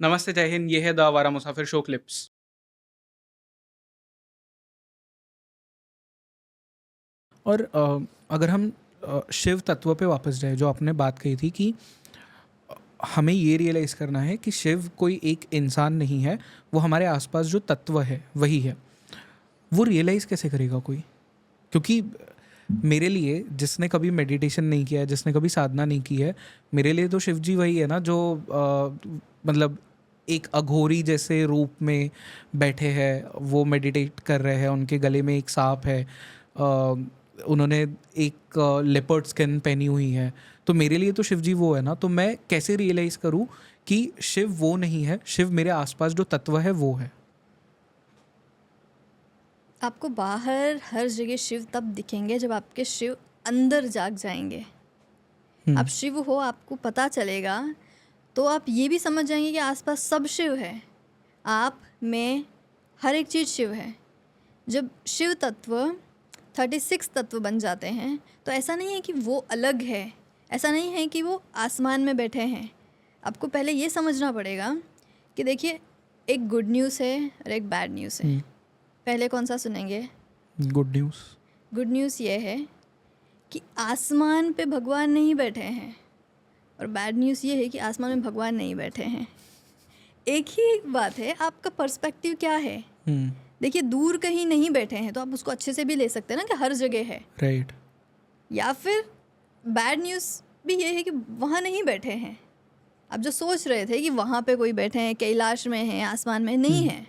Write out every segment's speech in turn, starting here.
नमस्ते, जय हिंद, ये है द आवारा मुसाफिर शो क्लिप्स। और अगर हम शिव तत्व पे वापस जाए, जो आपने बात कही थी कि हमें ये रियलाइज़ करना है कि शिव कोई एक इंसान नहीं है, वो हमारे आसपास जो तत्व है, वही है। वो रियलाइज़ कैसे करेगा कोई? क्योंकि मेरे लिए, जिसने कभी मेडिटेशन नहीं किया है, जिसने कभी साधना नहीं की है, मेरे लिए तो शिव जी वही है ना, जो मतलब एक अघोरी जैसे रूप में बैठे हैं, वो मेडिटेट कर रहे हैं, उनके गले में एक सांप है, उन्होंने एक लेपर्ड स्किन पहनी हुई है। तो मेरे लिए तो शिव जी वो है ना, तो मैं कैसे रियलाइज़ करूँ कि शिव वो नहीं है, शिव मेरे आसपास जो तत्व है वो है? आपको बाहर हर जगह शिव तब दिखेंगे जब आपके शिव अंदर जाग जाएंगे। आप शिव हो, आपको पता चलेगा, तो आप ये भी समझ जाएंगे कि आसपास सब शिव है। आप, मैं, हर एक चीज़ शिव है। जब शिव तत्व 36 तत्व बन जाते हैं, तो ऐसा नहीं है कि वो अलग है, ऐसा नहीं है कि वो आसमान में बैठे हैं। आपको पहले ये समझना पड़ेगा कि देखिए, एक गुड न्यूज़ है और एक बैड न्यूज़ है। पहले कौन सा सुनेंगे? Good news. गुड न्यूज़ ये है कि आसमान पे भगवान नहीं बैठे हैं, और बैड न्यूज़ ये है कि आसमान में भगवान नहीं बैठे हैं। एक ही एक बात है, आपका पर्सपेक्टिव क्या है। देखिए, दूर कहीं नहीं बैठे हैं तो आप उसको अच्छे से भी ले सकते हैं ना, कि हर जगह है। राइट। या फिर बैड न्यूज़ भी ये है कि वहाँ नहीं बैठे हैं। आप जो सोच रहे थे कि वहाँ पे कोई बैठे हैं, कैलाश में हैं, आसमान में, नहीं है।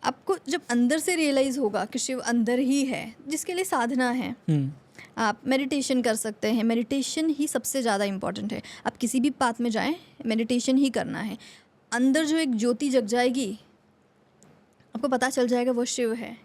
आपको जब अंदर से रियलाइज़ होगा कि शिव अंदर ही है, जिसके लिए साधना है। आप मेडिटेशन कर सकते हैं, मेडिटेशन ही सबसे ज़्यादा इम्पॉर्टेंट है। आप किसी भी पाथ में जाएं, मेडिटेशन ही करना है। अंदर जो एक ज्योति जग जाएगी, आपको पता चल जाएगा वो शिव है।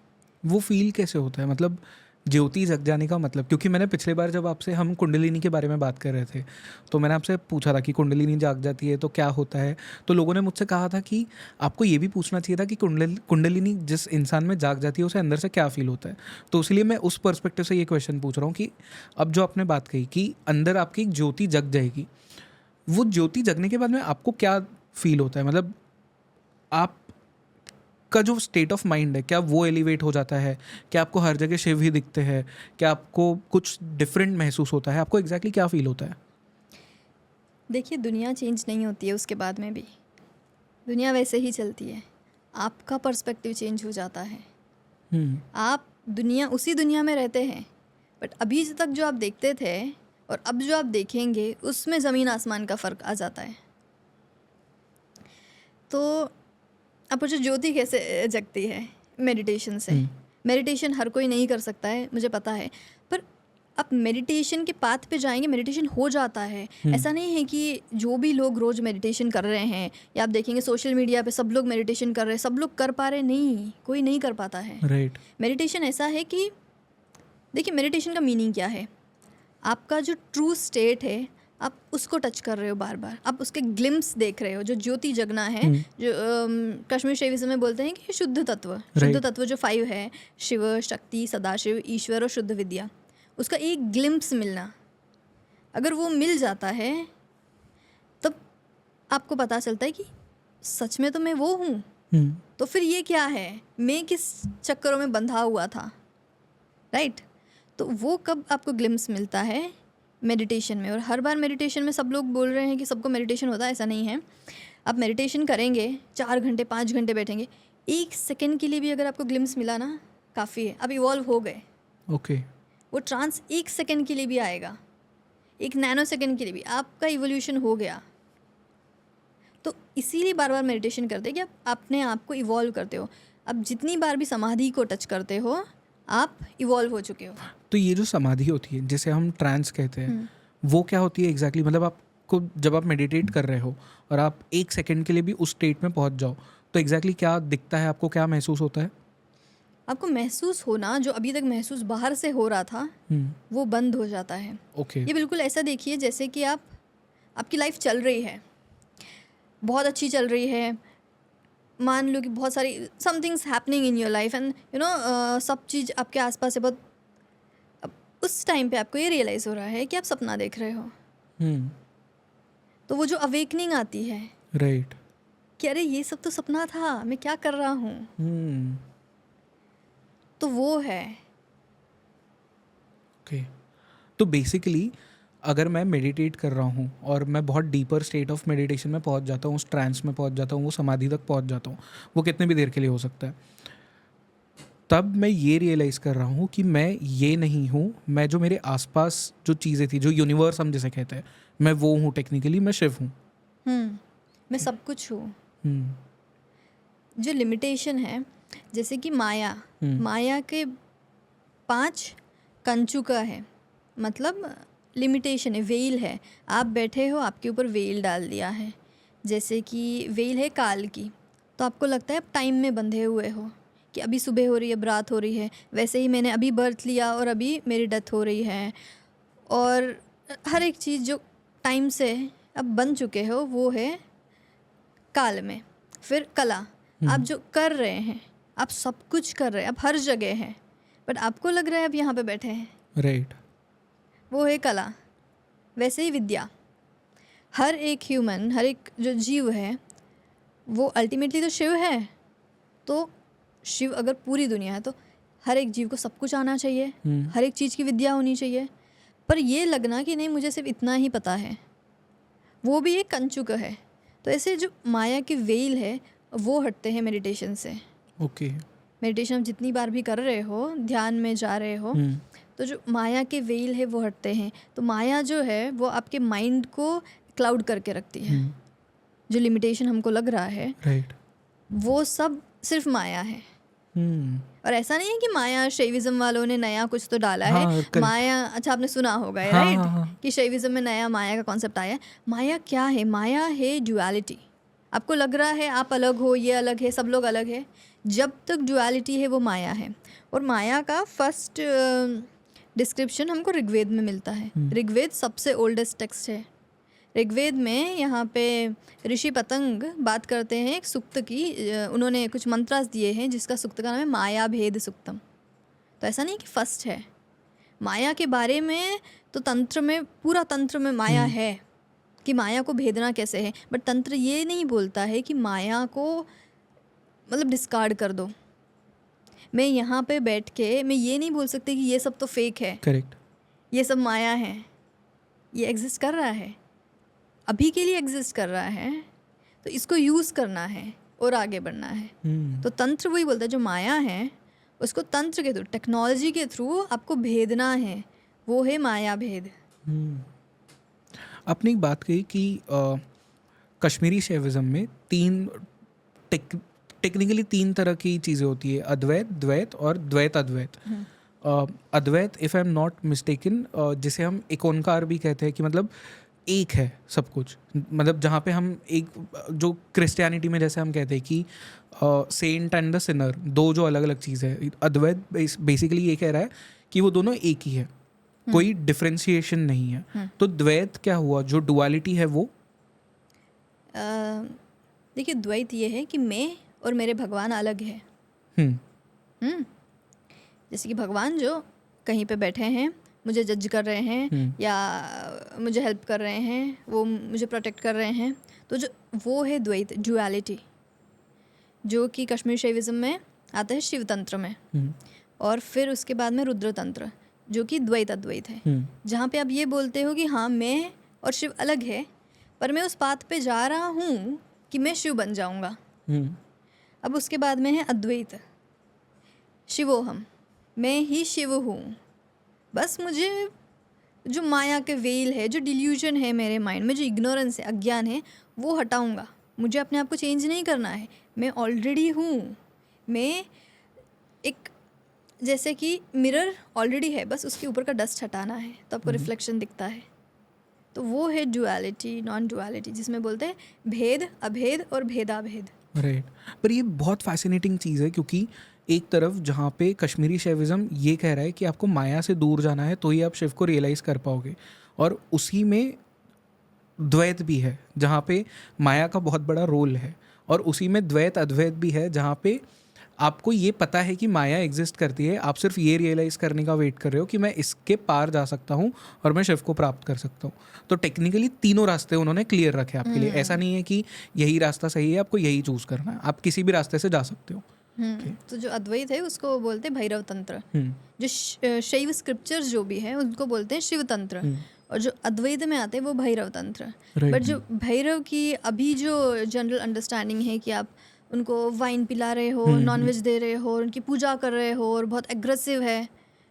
वो फ़ील कैसे होता है? मतलब ज्योति जग जाने का मतलब, क्योंकि मैंने पिछली बार जब आपसे हम कुंडलिनी के बारे में बात कर रहे थे, तो मैंने आपसे पूछा था कि कुंडलिनी जाग जाती है तो क्या होता है? तो लोगों ने मुझसे कहा था कि आपको ये भी पूछना चाहिए था कि कुंडलिनी जिस इंसान में जाग जाती है, उसे अंदर से क्या फ़ील होता है? तो इसलिए मैं उस पर्सपेक्टिव से ये क्वेश्चन पूछ रहा हूँ कि अब जो आपने बात कही कि अंदर आपकी एक ज्योति जग जाएगी, वो ज्योति जगने के बाद में आपको क्या फ़ील होता है? मतलब आप का जो स्टेट ऑफ माइंड है, क्या वो एलिवेट हो जाता है? क्या आपको हर जगह शिव ही दिखते हैं? क्या आपको कुछ डिफरेंट महसूस होता है? आपको एग्जैक्टली क्या फ़ील होता है? देखिए, दुनिया चेंज नहीं होती है उसके बाद में भी, दुनिया वैसे ही चलती है। आपका पर्सपेक्टिव चेंज हो जाता है। आप उसी दुनिया में रहते हैं, बट अभी तक जो आप देखते थे और अब जो आप देखेंगे, उसमें ज़मीन आसमान का फ़र्क आ जाता है। तो अब मुझे ज्योति कैसे जगती है? मेडिटेशन से। मेडिटेशन हर कोई नहीं कर सकता है, मुझे पता है, पर आप मेडिटेशन के पाथ पे जाएंगे, मेडिटेशन हो जाता है। ऐसा नहीं है कि जो भी लोग रोज़ मेडिटेशन कर रहे हैं, या आप देखेंगे सोशल मीडिया पे सब लोग मेडिटेशन कर रहे हैं, सब लोग कर पा रहे, नहीं, कोई नहीं कर पाता है। राइट। मेडिटेशन ऐसा है कि देखिए, मेडिटेशन का मीनिंग क्या है? आपका जो ट्रू स्टेट है, आप उसको टच कर रहे हो बार बार, आप उसके ग्लिम्स देख रहे हो, जो ज्योति जगना है, जो कश्मीर शैविज़्म में बोलते हैं कि शुद्ध तत्व जो 5 है, शिव, शक्ति, सदाशिव, ईश्वर और शुद्ध विद्या, उसका एक ग्लिम्स मिलना, अगर वो मिल जाता है, तब आपको पता चलता है कि सच में तो मैं वो हूँ। तो फिर ये क्या है, मैं किस चक्करों में बंधा हुआ था, राइट? तो वो कब आपको ग्लिम्स मिलता है? मेडिटेशन में। और हर बार मेडिटेशन में सब लोग बोल रहे हैं कि सबको मेडिटेशन होता है, ऐसा नहीं है। आप मेडिटेशन करेंगे, 4 घंटे 5 घंटे बैठेंगे, 1 सेकंड के लिए भी अगर आपको ग्लिम्स मिला ना, काफ़ी है। आप इवॉल्व हो गए। ओके। वो ट्रांस 1 सेकंड के लिए भी आएगा, 1 नैनो सेकंड के लिए भी, आपका इवोल्यूशन हो गया। तो इसीलिए बार बार मेडिटेशन करते हैं कि आप अपने आप को इवॉल्व करते हो। अब जितनी बार भी समाधि को टच करते हो, आप इवॉल्व हो चुके हो। तो ये जो समाधि होती है, जिसे हम ट्रांस कहते हैं, वो क्या होती है एग्जैक्टली? मतलब आपको जब आप मेडिटेट कर रहे हो और आप 1 सेकंड के लिए भी उस स्टेट में पहुंच जाओ, तो एग्जैक्टली क्या दिखता है आपको? क्या महसूस होता है? आपको महसूस होना, जो अभी तक महसूस बाहर से हो रहा था, वो बंद हो जाता है। ओके। ये बिल्कुल ऐसा देखिए जैसे कि आपकी लाइफ चल रही है, बहुत अच्छी चल रही है, मान लो कि बहुत सारी somethings happening in your life, and सब चीज़ आपके आसपास है बहुत। अब उस टाइम पे आपको ये रियलाइज़ हो रहा है कि आप सपना देख रहे हो। तो वो जो अवेकनिंग आती है, राइट। कि अरे ये सब तो सपना था, मैं क्या कर रहा हूँ। तो वो है। ओके। तो बेसिकली अगर मैं मेडिटेट कर रहा हूँ और मैं बहुत डीपर स्टेट ऑफ मेडिटेशन में पहुँच जाता हूँ, उस ट्रांस में पहुँच जाता हूँ, वो समाधि तक पहुँच जाता हूँ, वो कितने भी देर के लिए हो सकता है, तब मैं ये रियलाइज़ कर रहा हूँ कि मैं ये नहीं हूँ, मैं जो मेरे आसपास जो चीज़ें थी, जो यूनिवर्स हम जिसे कहते हैं, मैं वो हूँ, टेक्निकली मैं शिव हूँ। मैं सब कुछ हूँ। हम्म, जो लिमिटेशन है, जैसे कि माया, माया के 5 कंचुका है, मतलब लिमिटेशन है, वेल है। आप बैठे हो, आपके ऊपर वेल डाल दिया है। जैसे कि वेल है काल की, तो आपको लगता है आप टाइम में बंधे हुए हो कि अभी सुबह हो रही है, रात हो रही है। वैसे ही मैंने अभी बर्थ लिया और अभी मेरी डेथ हो रही है। और हर एक चीज़ जो टाइम से अब बन चुके हो वो है काल में। फिर कला, आप जो कर रहे हैं, आप सब कुछ कर रहे हैं, आप हर जगह हैं, बट आपको लग रहा है आप यहाँ पे बैठे हैं, राइट। वो है कला। वैसे ही विद्या, हर एक ह्यूमन, हर एक जो जीव है वो अल्टीमेटली तो शिव है। तो शिव अगर पूरी दुनिया है तो हर एक जीव को सब कुछ आना चाहिए, हर एक चीज़ की विद्या होनी चाहिए। पर ये लगना कि नहीं मुझे सिर्फ इतना ही पता है, वो भी एक कंचुक है। तो ऐसे जो माया के वेल है वो हटते हैं मेडिटेशन से। ओके। मेडिटेशन आप जितनी बार भी कर रहे हो, ध्यान में जा रहे हो, तो जो माया के वेल है वो हटते हैं। तो माया जो है वो आपके माइंड को क्लाउड करके रखती है। जो लिमिटेशन हमको लग रहा है, राइट। वो सब सिर्फ माया है। और ऐसा नहीं है कि माया शैविज्म वालों ने नया कुछ तो डाला है। correct। माया, अच्छा आपने सुना होगा हाँ, राइट, हाँ। कि शैविज्म में नया माया का कॉन्सेप्ट आया है। माया क्या है? माया है ड्युअलिटी। आपको लग रहा है आप अलग हो, ये अलग है, सब लोग अलग है, जब तक ड्युअलिटी है वो माया है। और माया का फर्स्ट डिस्क्रिप्शन हमको ऋग्वेद में मिलता है। ऋग्वेद सबसे ओल्डेस्ट टेक्स्ट है। ऋग्वेद में यहाँ पे ऋषि पतंग बात करते हैं एक सुक्त की। उन्होंने कुछ मंत्रास दिए हैं जिसका सुक्त का नाम है माया भेद सुक्तम। तो ऐसा नहीं कि फर्स्ट है माया के बारे में, तो तंत्र में, पूरा तंत्र में माया है कि माया को भेदना कैसे है। बट तंत्र ये नहीं बोलता है कि माया को मतलब डिस्कार्ड कर दो। मैं यहाँ पे बैठ के मैं ये नहीं बोल सकती कि ये सब तो फेक है, करेक्ट। ये सब माया है, ये एग्जिस्ट कर रहा है, अभी के लिए एग्जिस्ट कर रहा है, तो इसको यूज़ करना है और आगे बढ़ना है। तो तंत्र वही बोलता है, जो माया है उसको तंत्र के थ्रू, टेक्नोलॉजी के थ्रू आपको भेदना है, वो है माया भेद। आपने एक बात कही कि कश्मीरी शैविज्म में टेक्निकली 3 तरह की चीज़ें होती है, अद्वैत, द्वैत और द्वैत अद्वैत। अद्वैत, if I am not mistaken, जिसे हम एकोनकार भी कहते हैं, कि मतलब एक है सब कुछ। मतलब जहाँ पे हम एक, जो क्रिश्चियनिटी में जैसे हम कहते हैं कि सेंट एंड द सिनर, 2 जो अलग अलग चीज़ है, अद्वैत बेसिकली ये कह रहा है कि वो दोनों एक ही है, कोई डिफ्रेंशिएशन नहीं है। तो द्वैत क्या हुआ, जो डुअलिटी है वो? देखिए, द्वैत ये है कि मैं और मेरे भगवान अलग है। जैसे कि भगवान जो कहीं पे बैठे हैं, मुझे जज कर रहे हैं या मुझे हेल्प कर रहे हैं, वो मुझे प्रोटेक्ट कर रहे हैं, तो जो वो है द्वैत, ड्युअलिटी, जो कि कश्मीर शैविज्म में आता है शिव तंत्र में। और फिर उसके बाद में रुद्र तंत्र, जो कि द्वैत अद्वैत है, जहाँ पे आप ये बोलते हो कि हाँ मैं और शिव अलग है, पर मैं उस पाथ पे जा रहा हूँ कि मैं शिव बन जाऊँगा। अब उसके बाद में है अद्वैत, शिवोहम, मैं ही शिव हूँ, बस मुझे जो माया के वेल है, जो डिल्यूजन है मेरे माइंड में, जो इग्नोरेंस है, अज्ञान है, वो हटाऊँगा। मुझे अपने आप को चेंज नहीं करना है, मैं ऑलरेडी हूँ। मैं एक, जैसे कि मिरर ऑलरेडी है, बस उसके ऊपर का डस्ट हटाना है तो आपको रिफ्लेक्शन दिखता है। तो वो है डुअलिटी, नॉन डुअलिटी, जिसमें बोलते हैं भेद, अभेद और भेदाभेद। राइट। पर ये बहुत फैसिनेटिंग चीज़ है, क्योंकि एक तरफ जहाँ पे कश्मीरी शैविज्म ये कह रहा है कि आपको माया से दूर जाना है तो ही आप शिव को रियलाइज़ कर पाओगे, और उसी में द्वैत भी है जहाँ पे माया का बहुत बड़ा रोल है, और उसी में द्वैत अद्वैत भी है जहाँ पे आपको ये पता है कि माया एग्जिस्ट करती है, आप सिर्फ ये रियलाइज़ करने का वेट कर रहे हो कि मैं इसके पार जा सकता हूँ और मैं शिव को प्राप्त कर सकता हूँ। तो टेक्निकली तीनों रास्ते उन्होंने क्लियर रखे आपके लिए। ऐसा नहीं है कि यही रास्ता सही है, आपको यही चूज़ करना है, आप किसी भी रास्ते से जा सकते हो। तो जो अद्वैत है उसको बोलते हैं भैरव तंत्र, जो शैव स्क्रिप्चर्स जो भी है उनको बोलते हैं शिव तंत्र, और जो अद्वैत में आते हैं वो भैरव तंत्र। बट जो भैरव की अभी जो जनरल अंडरस्टैंडिंग है कि आप उनको वाइन पिला रहे हो, नॉनवेज दे रहे हो, उनकी पूजा कर रहे हो और बहुत एग्रेसिव है,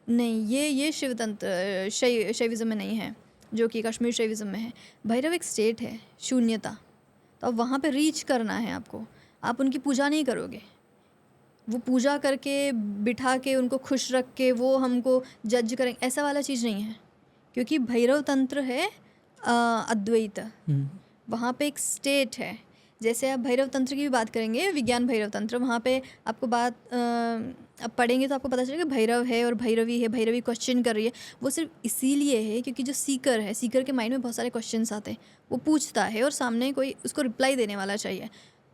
नहीं, ये शिव तंत्र शैविज्म में नहीं है, जो कि कश्मीर शैविज्म में है। भैरव एक स्टेट है, शून्यता। तो अब वहाँ पे रीच करना है आपको, आप उनकी पूजा नहीं करोगे, वो पूजा करके बिठा के उनको खुश रख के वो हमको जज करेंगे, ऐसा वाला चीज़ नहीं है। क्योंकि भैरव तंत्र है अद्वैत, वहाँ पे एक स्टेट है। जैसे आप भैरव तंत्र की भी बात करेंगे, विज्ञान भैरव तंत्र, वहाँ पे आपको बात अब पढ़ेंगे तो आपको पता चलेगा भैरव है और भैरवी है, भैरवी क्वेश्चन कर रही है। वो सिर्फ इसीलिए है क्योंकि जो सीकर है, सीकर के माइंड में बहुत सारे क्वेश्चंस आते हैं, वो पूछता है और सामने कोई उसको रिप्लाई देने वाला चाहिए।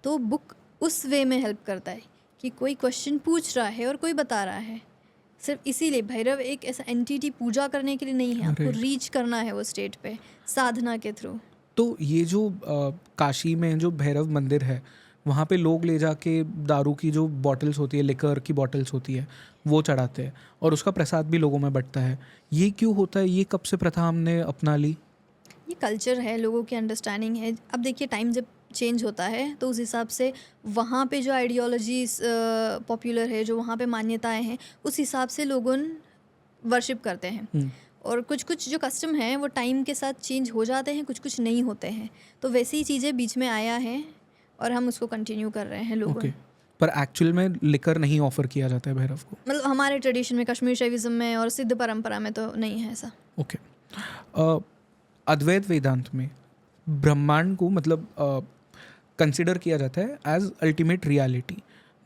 तो बुक उस वे में हेल्प करता है कि कोई क्वेश्चन पूछ रहा है और कोई बता रहा है। सिर्फ इसीलिए भैरव एक ऐसा एंटिटी पूजा करने के लिए नहीं है, आपको रीच करना है वो स्टेट पे साधना के थ्रू। तो ये जो काशी में जो भैरव मंदिर है, वहाँ पे लोग ले जाके दारू की जो बॉटल्स होती है, लिकर की बॉटल्स होती है, वो चढ़ाते हैं और उसका प्रसाद भी लोगों में बंटता है। ये क्यों होता है? ये कब से प्रथा हमने अपना ली? ये कल्चर है, लोगों की अंडरस्टैंडिंग है। अब देखिए टाइम जब चेंज होता है तो उस हिसाब से वहाँ पे जो आइडियोलॉजीज पॉपुलर है, जो वहाँ पे मान्यताएं हैं, उस हिसाब से लोगों वर्शिप करते हैं। और कुछ कुछ जो कस्टम हैं वो टाइम के साथ चेंज हो जाते हैं, कुछ कुछ नहीं होते हैं। तो वैसी ही चीज़ें बीच में आया है और हम उसको कंटिन्यू कर रहे हैं लोगों। पर एक्चुअल में लिकर नहीं ऑफर किया जाता है भैरव को? मतलब हमारे ट्रेडिशन में, कश्मीर शैविज्म में और सिद्ध परंपरा में तो नहीं है ऐसा। ओके। अद्वैत वेदांत में ब्रह्मांड को मतलब कंसिडर किया जाता है as ultimate reality,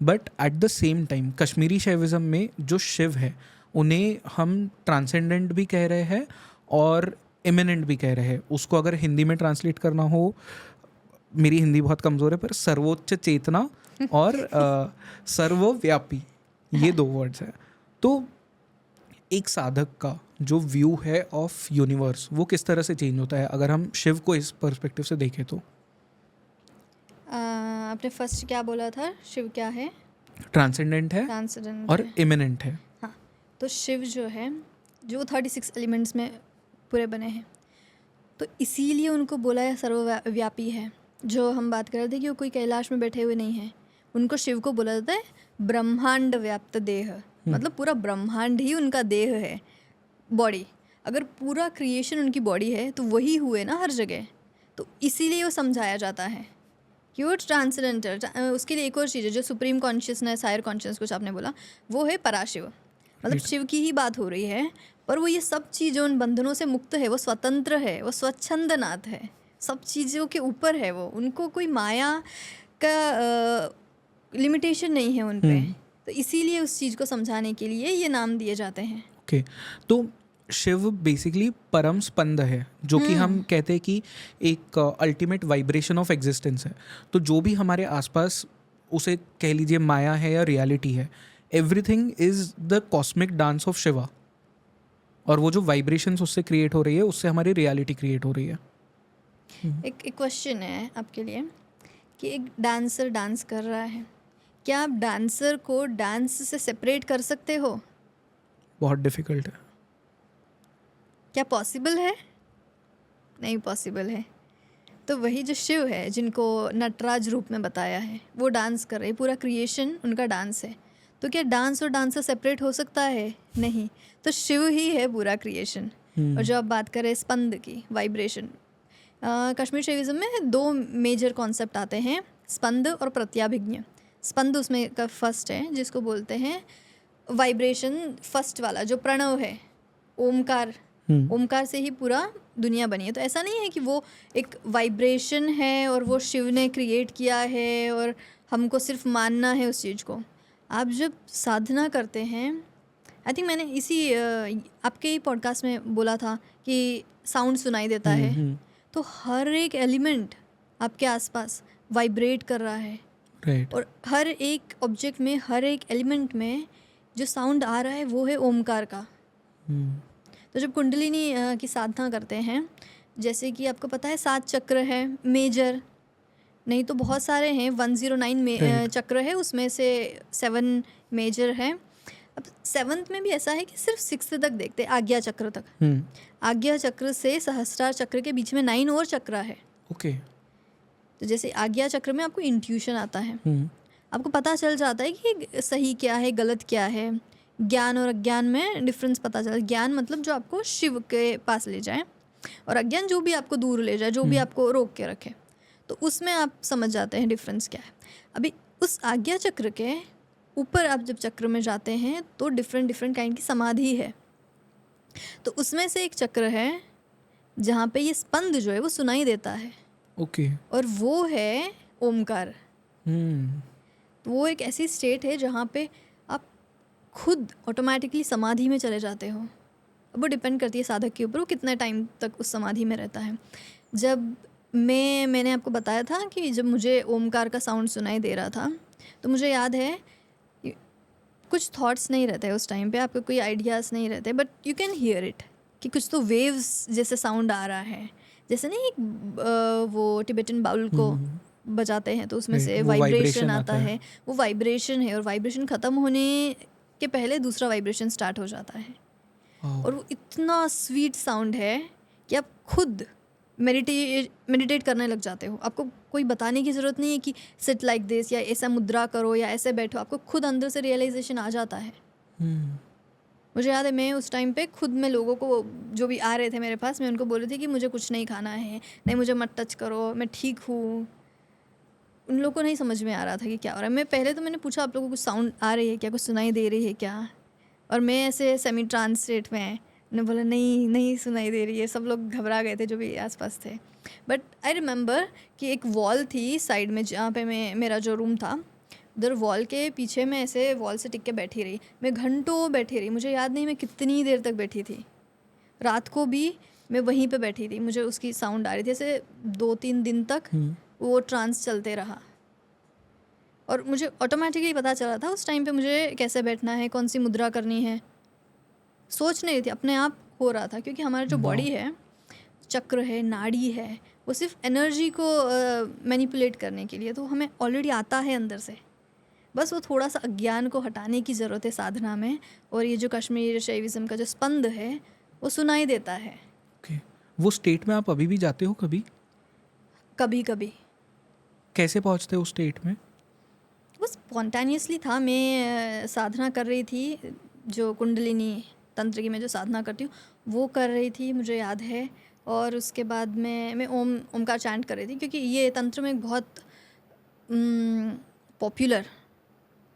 but at the same time Kashmiri Shaivism में जो शिव है उन्हें हम ट्रांसेंडेंट भी कह रहे हैं और इमिनेंट भी कह रहे हैं। उसको अगर हिंदी में ट्रांसलेट करना हो, मेरी हिंदी बहुत कमज़ोर है, पर सर्वोच्च चेतना और सर्वव्यापी, ये दो वर्ड्स हैं। तो एक साधक का जो व्यू है ऑफ यूनिवर्स वो किस तरह से चेंज होता है अगर हम शिव को इस पर्सपेक्टिव से देखें तो? आपने फर्स्ट क्या बोला था? शिव क्या है? ट्रांसेंडेंट है ट्रांसेंडेंट और इमिनेंट है। हाँ, तो शिव जो है, जो 36 एलिमेंट्स में पूरे बने हैं, तो इसीलिए उनको बोला है सर्वव्यापी है। जो हम बात कर रहे थे कि वो कोई कैलाश में बैठे हुए नहीं है, उनको शिव को बोला जाता है ब्रह्मांड व्याप्त देह, मतलब पूरा ब्रह्मांड ही उनका देह है, बॉडी। अगर पूरा क्रिएशन उनकी बॉडी है तो वही हुए ना हर जगह, तो इसीलिए वो समझाया जाता है कि वो ट्रांसेंडेंटल। उसके लिए एक और चीज़ है जो सुप्रीम कॉन्शियसनेस, हायर कॉन्शियसनेस कुछ आपने बोला, वो है पराशिव। मतलब शिव की ही बात हो रही है, पर वो ये सब चीज़ें उन बंधनों से मुक्त है, वो स्वतंत्र है, वो स्वच्छंदनाथ है, सब चीज़ों के ऊपर है वो। उनको कोई माया का लिमिटेशन नहीं है उन पे। तो इसीलिए उस चीज़ को समझाने के लिए ये नाम दिए जाते हैं। ओके, तो शिव बेसिकली परम स्पंद है, जो कि हम कहते हैं कि एक अल्टीमेट वाइब्रेशन ऑफ एग्जिस्टेंस है। तो जो भी हमारे आसपास, उसे कह लीजिए माया है या रियलिटी है, everything is the cosmic dance of Shiva, और वो जो वाइब्रेशंस उससे क्रिएट हो रही है उससे हमारी रियलिटी क्रिएट हो रही है। एक क्वेश्चन है आपके लिए कि एक डांसर डांस कर रहा है, क्या आप डांसर को डांस से सेपरेट कर सकते हो? बहुत डिफिकल्ट है। क्या पॉसिबल है? नहीं पॉसिबल है। तो वही जो शिव है, जिनको नटराज रूप में बताया है, वो डांस कर रहे हैं, पूरा क्रिएशन उनका डांस है। तो क्या डांस और डांसर सेपरेट हो सकता है? नहीं। तो शिव ही है पूरा क्रिएशन। और जो आप बात करें स्पंद की, वाइब्रेशन, कश्मीर शैविज्म में 2 मेजर कॉन्सेप्ट आते हैं, स्पंद और प्रत्याभिज्ञ। स्पंद उसमें का फर्स्ट है, जिसको बोलते हैं वाइब्रेशन फर्स्ट वाला, जो प्रणव है, ओमकार। ओमकार से ही पूरा दुनिया बनी है। तो ऐसा नहीं है कि वो एक वाइब्रेशन है और वो शिव ने क्रिएट किया है और हमको सिर्फ मानना है उस चीज़ को। आप जब साधना करते हैं, आई थिंक मैंने इसी आपके ही पॉडकास्ट में बोला था कि साउंड सुनाई देता है, तो हर एक एलिमेंट आपके आसपास वाइब्रेट कर रहा है। राइट। और हर एक ऑब्जेक्ट में, हर एक एलिमेंट में जो साउंड आ रहा है वो है ओमकार का। तो जब कुंडलिनी की साधना करते हैं, जैसे कि आपको पता है 7 चक्र है मेजर, नहीं तो बहुत सारे हैं, 109 Right. चक्र है, उसमें से 7 मेजर है। अब 7th में भी ऐसा है कि सिर्फ 6th तक देखते हैं, आज्ञा चक्र तक। आज्ञा चक्र से सहस्त्रार चक्र के बीच में 9 और चक्र है। ओके। तो जैसे आज्ञा चक्र में आपको इंट्यूशन आता है, आपको पता चल जाता है कि सही क्या है, गलत क्या है। ज्ञान और अज्ञान में डिफरेंस पता चला। ज्ञान मतलब जो आपको शिव के पास ले जाए, और अज्ञान जो भी आपको दूर ले जाए, जो भी आपको रोक के रखे। तो उसमें आप समझ जाते हैं डिफरेंस क्या है। अभी उस आज्ञा चक्र के ऊपर आप जब चक्र में जाते हैं तो डिफरेंट काइंड की समाधि है। तो उसमें से एक चक्र है जहाँ पे ये स्पंद जो है वो सुनाई देता है। ओके। और वो है ओमकार। तो वो एक ऐसी स्टेट है जहाँ पे आप खुद ऑटोमेटिकली समाधि में चले जाते हो। अब वो डिपेंड करती है साधक के ऊपर, वो कितने टाइम तक उस समाधि में रहता है। जब मैंने आपको बताया था कि जब मुझे ओमकार का साउंड सुनाई दे रहा था, तो मुझे याद है कुछ थॉट्स नहीं रहते उस टाइम पे, आपको कोई आइडियाज़ नहीं रहते, but you can hear it कि कुछ तो वेव्स जैसे साउंड आ रहा है। जैसे नहीं एक वो टिबेटन बाउल को बजाते हैं तो उसमें से वाइब्रेशन आता है, वो वाइब्रेशन है, और वाइब्रेशन ख़त्म होने के पहले दूसरा वाइब्रेशन स्टार्ट हो जाता है। और वो इतना स्वीट साउंड है कि आप खुद मेडिटेट करने लग जाते हो। आपको कोई बताने की ज़रूरत नहीं है कि सिट लाइक दिस या ऐसा मुद्रा करो या ऐसे बैठो, आपको खुद अंदर से रियलाइजेशन आ जाता है। मुझे याद है मैं उस टाइम पे खुद में लोगों को जो भी आ रहे थे मेरे पास, मैं उनको बोल रही थी कि मुझे कुछ नहीं खाना है, नहीं मुझे मत टच करो, मैं ठीक हूँ। उन लोगों को नहीं समझ में आ रहा था कि क्या हो रहा है। मैंने पूछा आप लोगों को कुछ साउंड आ रही है क्या, कुछ सुनाई दे रही है क्या, और मैं ऐसे सेमी ट्रांस स्टेट में, उन्होंने बोला नहीं सुनाई दे रही है। सब लोग घबरा गए थे जो भी आसपास थे। बट आई रिमेंबर कि एक वॉल थी साइड में जहाँ पे मेरा जो रूम था, उधर वॉल के पीछे मैं ऐसे वॉल से टिक के बैठी रही। मैं घंटों बैठी रही, मुझे याद नहीं मैं कितनी देर तक बैठी थी। रात को भी मैं वहीं पे बैठी थी, मुझे उसकी साउंड आ रही थी। ऐसे 2-3 दिन तक वो ट्रांस चलते रहा, और मुझे ऑटोमेटिकली पता चला था उस टाइम पे मुझे कैसे बैठना है, कौन सी मुद्रा करनी है। सोच नहीं रही थी, अपने आप हो रहा था। क्योंकि हमारा जो बॉडी है, चक्र है, नाड़ी है, वो सिर्फ एनर्जी को मैनिपुलेट करने के लिए, तो हमें ऑलरेडी आता है अंदर से। बस वो थोड़ा सा अज्ञान को हटाने की ज़रूरत है साधना में। और ये जो कश्मीर शैविज़म का जो स्पंद है वो सुनाई देता है। ओके। वो स्टेट में आप अभी भी जाते हो कभी? कभी कभी। कैसे पहुँचते हो उस स्टेट में? वो स्पॉन्टेनियसली था। मैं साधना कर रही थी, जो कुंडलिनी तंत्र की मैं जो साधना करती हूँ वो कर रही थी, मुझे याद है। और उसके बाद मैं ओमकार चैंट कर रही थी, क्योंकि ये तंत्र में एक बहुत पॉपुलर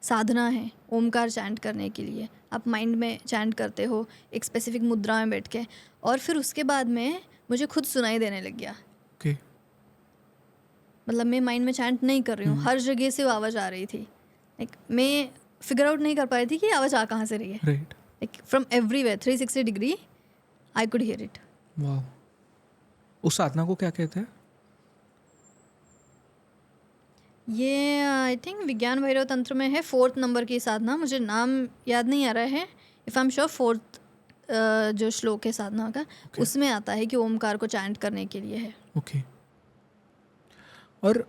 साधना है ओमकार चैंट करने के लिए। आप माइंड में चैंट करते हो एक स्पेसिफिक मुद्रा में बैठ के, और फिर उसके बाद में मुझे खुद सुनाई देने लग गया। ओके। मतलब मैं माइंड में चैंट नहीं कर रही हूँ, हर जगह से वो आवाज़ आ रही थी। लाइक मैं फिगर आउट नहीं कर पा रही थी कि आवाज़ आ कहाँ से रही है। Right. Like from everywhere 360 degree I could hear it. वाह। उस साधना को क्या कहते हैं? ये आई थिंक विज्ञान भैरव तंत्र में है 4th नंबर की साधना, मुझे नाम याद नहीं आ रहा है। If I am sure 4th जो श्लोक है साधना का, उसमें आता है कि ओमकार को चैंट करने के लिए है। ओके। और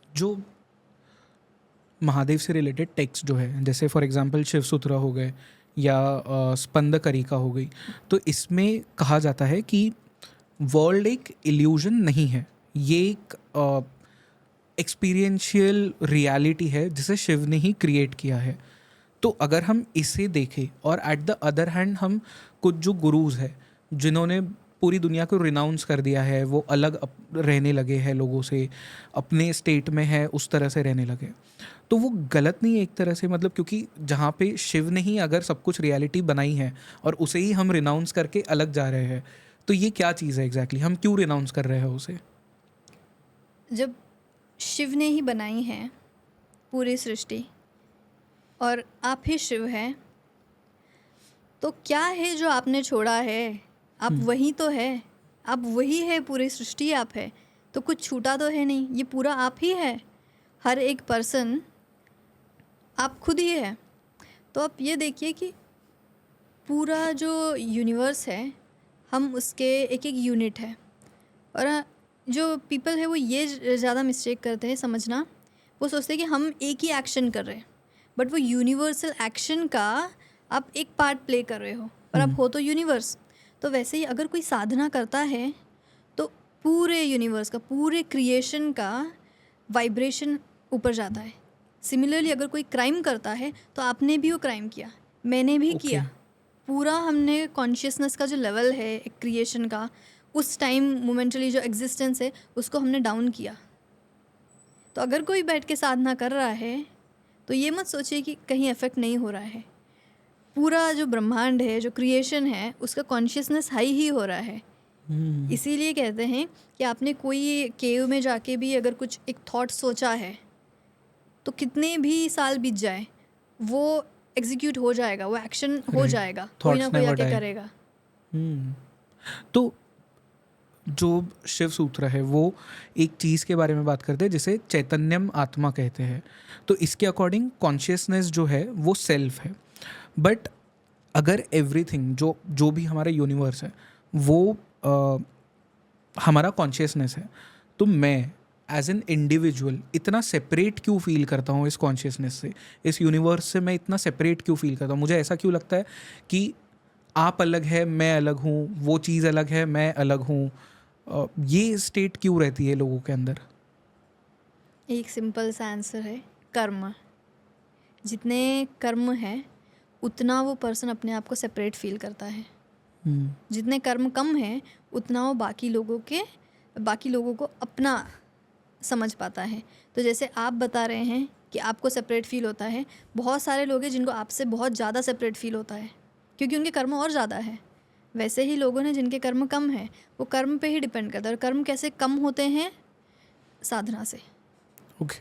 जो महादेव से रिलेटेड टेक्स्ट जो है, जैसे फॉर एग्जांपल शिव सूत्र हो गए या स्पंद करिका हो गई, तो इसमें कहा जाता है कि वर्ल्ड एक इल्यूजन नहीं है, ये एक एक्सपीरियंशियल रियलिटी है जिसे शिव ने ही क्रिएट किया है। तो अगर हम इसे देखें, और एट द अदर हैंड हम कुछ जो गुरुज हैं जिन्होंने पूरी दुनिया को रिनाउंस कर दिया है, वो अलग रहने लगे हैं लोगों से, अपने स्टेट में है उस तरह से रहने लगे, तो वो गलत नहीं है एक तरह से। मतलब क्योंकि जहाँ पे शिव ने ही अगर सब कुछ रियलिटी बनाई है और उसे ही हम रिनाउंस करके अलग जा रहे हैं, तो ये क्या चीज़ है एग्जैक्टली? हम क्यों रिनाउंस कर रहे हैं उसे? जब शिव ने ही बनाई है पूरी सृष्टि और आप ही शिव हैं, तो क्या है जो आपने छोड़ा है? आप वही तो है, आप वही है, पूरी सृष्टि आप है, तो कुछ छूटा तो है नहीं, ये पूरा आप ही है। हर एक पर्सन आप खुद ही है। तो आप ये देखिए कि पूरा जो यूनिवर्स है, हम उसके एक एक यूनिट है। और जो पीपल है वो ये ज़्यादा मिस्टेक करते हैं समझना, वो सोचते हैं कि हम एक ही एक्शन कर रहे हैं, बट वो यूनिवर्सल एक्शन का आप एक पार्ट प्ले कर रहे हो, और आप हो तो यूनिवर्स। तो वैसे ही अगर कोई साधना करता है तो पूरे यूनिवर्स का, पूरे क्रिएशन का वाइब्रेशन ऊपर जाता है। सिमिलरली अगर कोई क्राइम करता है तो आपने भी वो क्राइम किया, मैंने भी Okay. किया, पूरा हमने कॉन्शियसनेस का जो लेवल है एक क्रिएशन का, उस टाइम मोमेंटली जो एग्जिस्टेंस है उसको हमने डाउन किया। तो अगर कोई बैठ के साधना कर रहा है तो ये मत सोचिए कि कहीं इफेक्ट नहीं हो रहा है। पूरा जो ब्रह्मांड है, जो क्रिएशन है, उसका कॉन्शियसनेस हाई ही हो रहा है। इसीलिए कहते हैं कि आपने कोई केव में जाके भी अगर कुछ एक थॉट सोचा है तो कितने भी साल बीत जाए वो एग्जीक्यूट हो जाएगा, वो एक्शन हो Right. जाएगा, कोई ना Thoughts कोई never आके die. करेगा। तो जो शिव सूत्र है वो एक चीज़ के बारे में बात करते हैं जिसे चैतन्यम आत्मा कहते हैं। तो इसके अकॉर्डिंग कॉन्शियसनेस जो है वो सेल्फ है, बट अगर एवरीथिंग जो जो भी हमारा यूनिवर्स है वो हमारा कॉन्शियसनेस है, तो मैं एज एन इंडिविजुअल इतना सेपरेट क्यों फील करता हूँ इस कॉन्शियसनेस से, इस यूनिवर्स से मैं इतना सेपरेट क्यों फील करता हूँ? मुझे ऐसा क्यों लगता है कि आप अलग है, मैं अलग हूँ, वो चीज़ अलग है, मैं अलग हूँ? ये स्टेट क्यों रहती है लोगों के अंदर? एक सिंपल सा आंसर है, कर्म। जितने कर्म है उतना वो पर्सन अपने आप को सेपरेट फील करता है। जितने कर्म कम है उतना वो बाकी लोगों को अपना समझ पाता है। तो जैसे आप बता रहे हैं कि आपको सेपरेट फील होता है, बहुत सारे लोग हैं जिनको आपसे बहुत ज़्यादा सेपरेट फील होता है क्योंकि उनके कर्म और ज़्यादा है। वैसे ही लोगों ने जिनके कर्म कम है वो कर्म पे ही डिपेंड करता है। और कर्म कैसे कम होते हैं? साधना से। ओके।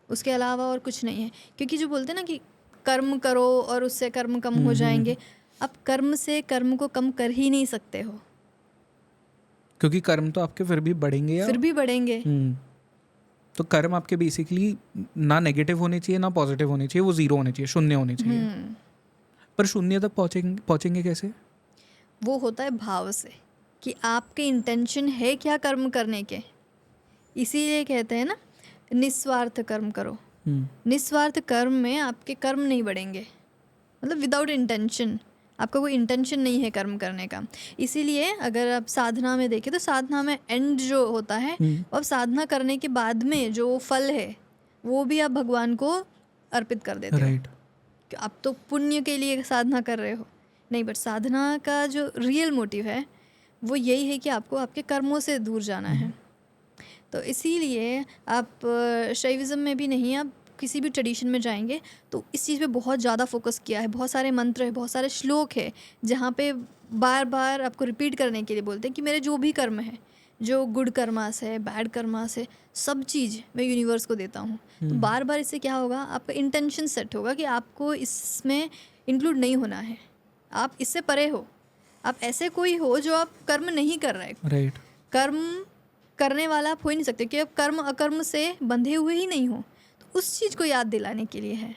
उसके अलावा और कुछ नहीं है। क्योंकि जो बोलते हैं ना कि कर्म करो और उससे कर्म कम हो जाएंगे, आप कर्म से कर्म को कम कर ही नहीं सकते हो, क्योंकि कर्म तो आपके फिर भी बढ़ेंगे या फिर भी बढ़ेंगे। तो कर्म आपके बेसिकली ना नेगेटिव होने चाहिए ना पॉजिटिव होने चाहिए, वो जीरो होने चाहिए, शून्य होने चाहिए। पर शून्य तक पहुंचेंगे कैसे? वो होता है भाव से, कि आपके इंटेंशन है क्या कर्म करने के। इसीलिए कहते हैं ना निस्वार्थ कर्म करो। निस्वार्थ कर्म में आपके कर्म नहीं बढ़ेंगे, मतलब विदाउट इंटेंशन, आपका कोई इंटेंशन नहीं है कर्म करने का। इसीलिए अगर आप साधना में देखें तो साधना में एंड जो होता है, अब साधना करने के बाद में जो फल है वो भी आप भगवान को अर्पित कर देते हो। कि आप तो पुण्य के लिए साधना कर रहे हो, नहीं, बट साधना का जो रियल मोटिव है वो यही है कि आपको आपके कर्मों से दूर जाना है। तो इसीलिए आप शैविज़म में भी नहीं, आप किसी भी ट्रेडिशन में जाएंगे तो इस चीज़ पे बहुत ज़्यादा फोकस किया है। बहुत सारे मंत्र है, बहुत सारे श्लोक है जहाँ पे बार बार आपको रिपीट करने के लिए बोलते हैं कि मेरे जो भी कर्म है, जो गुड कर्मास है, बैड कर्मास है, सब चीज़ मैं यूनिवर्स को देता हूँ। तो बार बार इससे क्या होगा, आपका इंटेंशन सेट होगा कि आपको इसमें इंक्लूड नहीं होना है, आप इससे परे हो, आप ऐसे कोई हो जो आप कर्म नहीं कर रहे। कर्म करने वाला आप हो ही नहीं सकते कि आप कर्म अकर्म से बंधे हुए ही नहीं हो। तो उस चीज़ को याद दिलाने के लिए है।